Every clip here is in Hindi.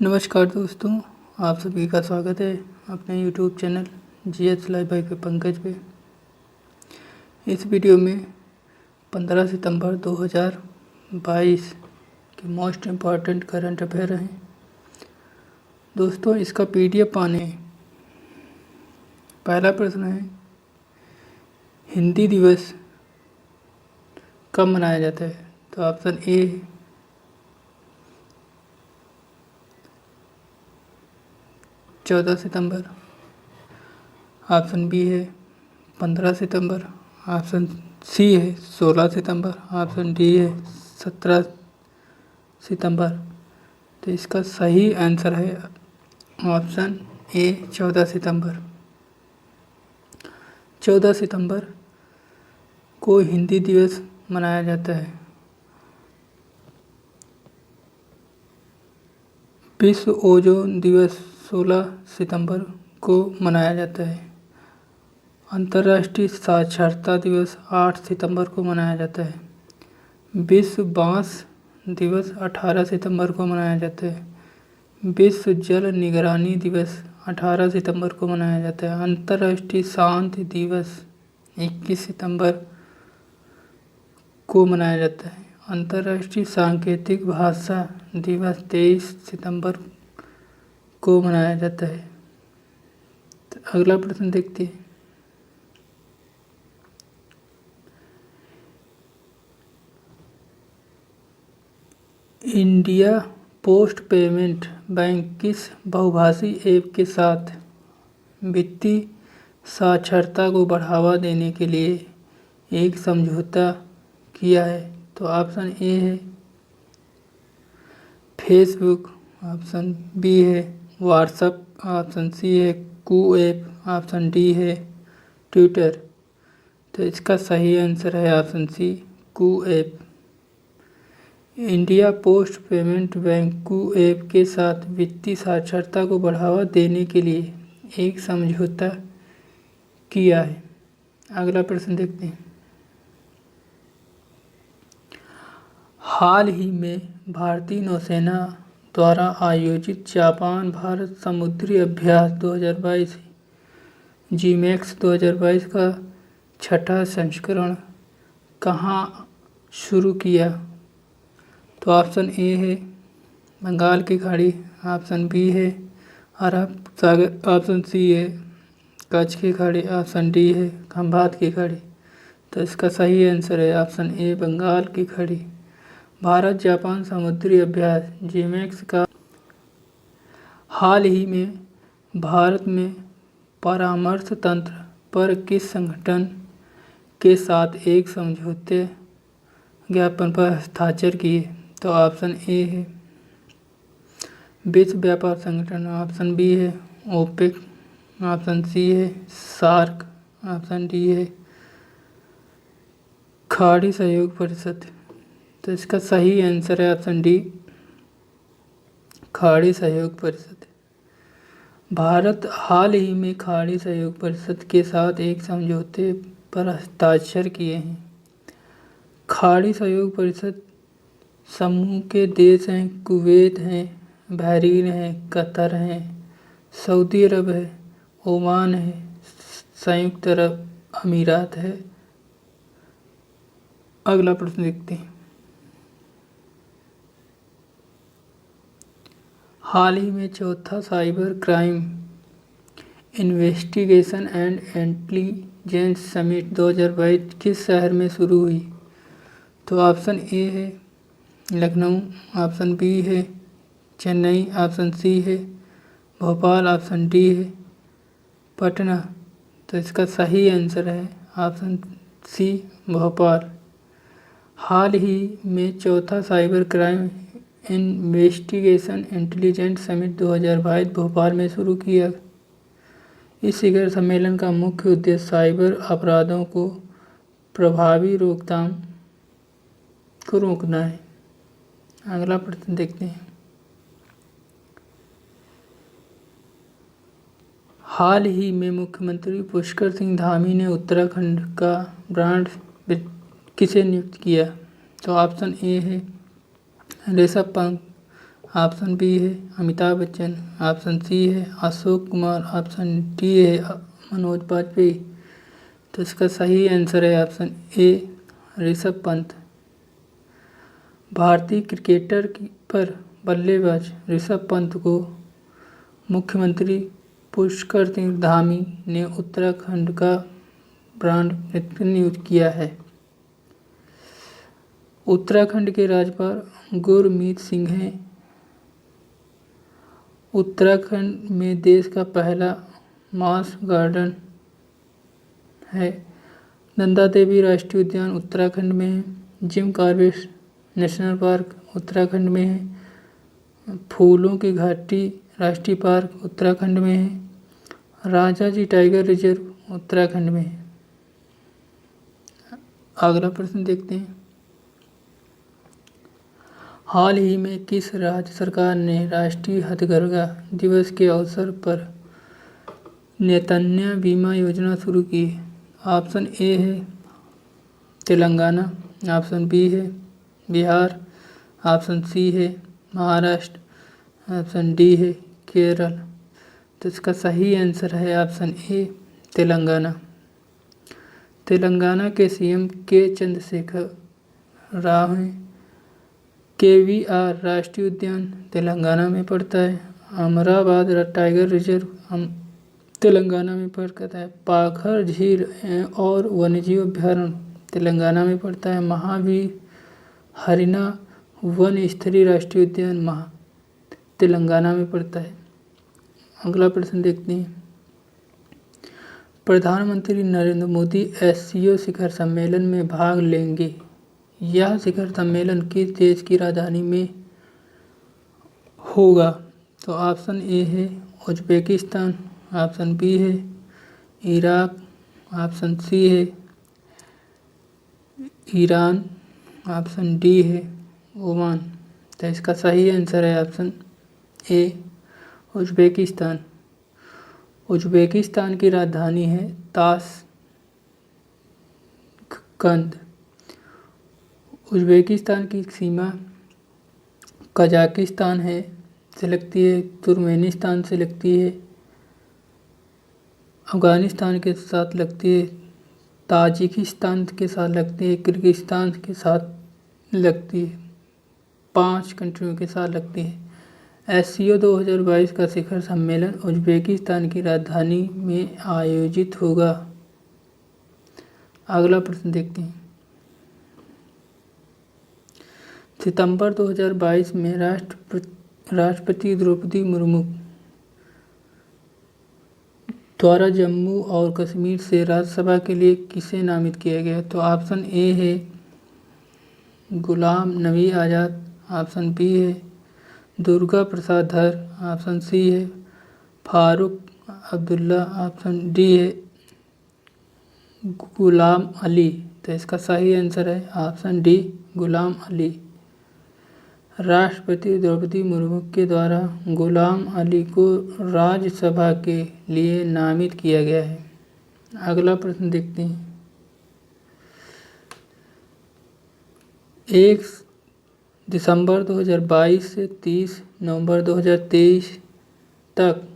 नमस्कार दोस्तों, आप सभी का स्वागत है अपने YouTube channel GS live by के पंकज पे। इस वीडियो में 15 सितंबर 2022 के मोस्ट इम्पॉर्टेंट करंट अफेयर हैं। दोस्तों, इसका पीडीएफ पाने पहला प्रश्न है, हिंदी दिवस कब मनाया जाता है? तो ऑप्शन ए 14 सितंबर, ऑप्शन बी है 15 सितंबर, ऑप्शन सी है 16 सितंबर, ऑप्शन डी है 17 सितंबर। तो इसका सही आंसर है ऑप्शन ए 14 सितंबर। 14 सितंबर को हिंदी दिवस मनाया जाता है। विश्व ओजोन दिवस 16 सितंबर को मनाया जाता है। अंतर्राष्ट्रीय साक्षरता दिवस 8 सितंबर को मनाया जाता है। विश्व बांस दिवस 18 सितंबर को मनाया जाता है। विश्व जल निगरानी दिवस 18 सितंबर को मनाया जाता है। अंतर्राष्ट्रीय शांति दिवस 21 सितंबर को मनाया जाता है। अंतर्राष्ट्रीय सांकेतिक भाषा दिवस 23 सितंबर को मनाया जाता है। तो अगला प्रश्न देखते हैं, इंडिया पोस्ट पेमेंट बैंक किस बहुभाषी ऐप के साथ वित्तीय साक्षरता को बढ़ावा देने के लिए एक समझौता किया है? तो ऑप्शन ए है फेसबुक, ऑप्शन बी है व्हाट्सएप, ऑप्शन सी है कू ऐप, ऑप्शन डी है ट्विटर। तो इसका सही आंसर है option C Koo app. India Post Payment Bank Koo app के साथ वित्तीय साक्षरता को बढ़ावा देने के लिए एक समझौता किया है। अगला प्रश्न देखते हैं, हाल ही में भारतीय नौसेना द्वारा आयोजित जापान भारत समुद्री अभ्यास 2022 जीमैक्स 2022 का छठा संस्करण कहाँ शुरू किया? तो ऑप्शन ए है बंगाल की खाड़ी, ऑप्शन बी है अरब सागर, ऑप्शन सी है कच्छ की खाड़ी, ऑप्शन डी है खंभात की खाड़ी। तो इसका सही आंसर है ऑप्शन ए बंगाल की खाड़ी। भारत जापान समुद्री अभ्यास जीमैक्स का हाल ही में भारत में परामर्श तंत्र पर किस संगठन के साथ एक समझौते ज्ञापन पर हस्ताक्षर किए? तो ऑप्शन ए है विश्व व्यापार संगठन, ऑप्शन बी है ओपेक, ऑप्शन सी है सार्क, ऑप्शन डी है खाड़ी सहयोग परिषद। तो इसका सही आंसर है ऑप्शन डी खाड़ी सहयोग परिषद। भारत हाल ही में खाड़ी सहयोग परिषद के साथ एक समझौते पर हस्ताक्षर किए हैं। खाड़ी सहयोग परिषद समूह के देश हैं कुवैत हैं, बहरीन है, कतर है, सऊदी अरब है, ओमान है, संयुक्त अरब अमीरात है। अगला प्रश्न देखते हैं, हाल ही में चौथा cyber crime investigation and intelligence summit 2022 किस शहर में शुरू हुई? तो ऑप्शन ए है लखनऊ, ऑप्शन बी है चेन्नई, ऑप्शन सी है भोपाल, ऑप्शन डी है पटना। तो इसका सही आंसर है ऑप्शन सी भोपाल। हाल ही में चौथा cyber crime investigation intelligence summit 2022 Bhopal में शुरू किया। इस शिखर सम्मेलन का मुख्य उद्देश्य साइबर अपराधों को प्रभावी रोकथाम को रोकना है। अगला प्रश्न देखते हैं, हाल ही में मुख्यमंत्री पुष्कर सिंह धामी ने उत्तराखंड का ब्रांड किसे नियुक्त किया? तो ऑप्शन ए है ऋषभ पंत, ऑप्शन बी है अमिताभ बच्चन, ऑप्शन सी है अशोक कुमार, ऑप्शन डी है मनोज बाजपेयी। तो इसका सही आंसर है ऑप्शन ए ऋषभ पंत। भारतीय क्रिकेटर पर बल्लेबाज ऋषभ पंत को मुख्यमंत्री पुष्कर सिंह धामी ने उत्तराखंड का ब्रांड नियुक्त किया है। उत्तराखंड के राज्यपाल गुरमीत सिंह हैं। उत्तराखंड में देश का पहला मास गार्डन है। नंदा देवी राष्ट्रीय उद्यान उत्तराखंड में है। Jim Corbett national park Uttarakhand में है। फूलों की घाटी राष्ट्रीय पार्क उत्तराखंड में है। राजाजी टाइगर रिजर्व उत्तराखंड में है। अगला प्रश्न देखते हैं। हाल ही में किस राज्य सरकार ने राष्ट्रीय हथकरघा दिवस के अवसर पर नेतन्या बीमा योजना शुरू की है? ऑप्शन ए है तेलंगाना, ऑप्शन बी है बिहार, ऑप्शन सी है महाराष्ट्र, ऑप्शन डी है केरल। तो इसका सही आंसर है ऑप्शन ए तेलंगाना। तेलंगाना के सीएम के चंद्रशेखर राव हैं। KVR राष्ट्रीय उद्यान तेलंगाना में पड़ता है। अमराबाद टाइगर रिजर्व तेलंगाना में पड़ता है। पाखर झील और वन्यजीव अभ्यारण्य तेलंगाना में पड़ता है। महावीर हरिना वन स्तरीय राष्ट्रीय उद्यान तेलंगाना में पड़ता है। अगला प्रश्न देखते हैं। प्रधानमंत्री नरेंद्र मोदी SCO शिखर सम्मेलन में भाग लेंगे। यह शिखर सम्मेलन किस देश की राजधानी में होगा? तो ऑप्शन ए है उज्बेकिस्तान, ऑप्शन बी है इराक, ऑप्शन सी है ईरान, ऑप्शन डी है ओमान। तो इसका सही आंसर है ऑप्शन ए उज्बेकिस्तान। उज्बेकिस्तान की राजधानी है ताशकंद। उज्बेकिस्तान की सीमा कजाकिस्तान से लगती है, तुर्कमेनिस्तान से लगती है, अफगानिस्तान के साथ लगती है, ताजिकिस्तान के साथ लगती है, किर्गिस्तान के साथ लगती है। 5 कंट्रियों के साथ लगती है। SCO 2022 का शिखर सम्मेलन उज्बेकिस्तान की राजधानी में आयोजित होगा। अगला प्रश्न देखते हैं। सितंबर 2022 में राष्ट्रपति द्रौपदी मुर्मू द्वारा जम्मू और कश्मीर से राज्यसभा के लिए किसे नामित किया गया? तो ऑप्शन ए है गुलाम नबी आज़ाद, ऑप्शन बी है दुर्गा प्रसाद धर, ऑप्शन सी है फारूक अब्दुल्ला, ऑप्शन डी है गुलाम अली। तो इसका सही आंसर है ऑप्शन डी गुलाम अली। राष्ट्रपति द्रौपदी मुर्मू के द्वारा गुलाम अली को राज्यसभा के लिए नामित किया गया है। अगला प्रश्न देखते हैं। 1 दिसंबर 2022 से 30 नवंबर 2023 तक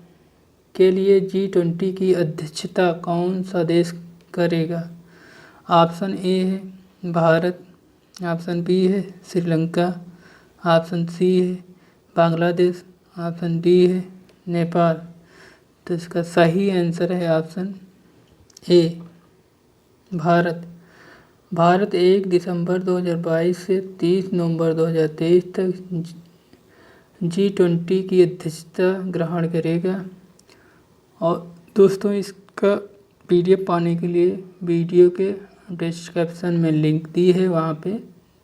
के लिए G20 की अध्यक्षता कौन सा देश करेगा? ऑप्शन ए है भारत, ऑप्शन बी है श्रीलंका, ऑप्शन सी है बांग्लादेश, ऑप्शन डी है नेपाल। तो इसका सही आंसर है ऑप्शन ए भारत। भारत 1 दिसंबर 2022 से 30 नवंबर 2023 तक G20 की अध्यक्षता ग्रहण करेगा। और दोस्तों इसका PDF पाने के लिए वीडियो के डिस्क्रिप्शन में लिंक दी है, वहाँ पे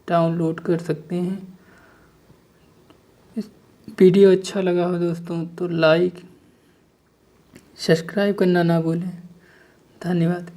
डाउनलोड कर सकते हैं। इस वीडियो अच्छा लगा हो दोस्तों तो लाइक सब्सक्राइब करना ना भूलें। धन्यवाद।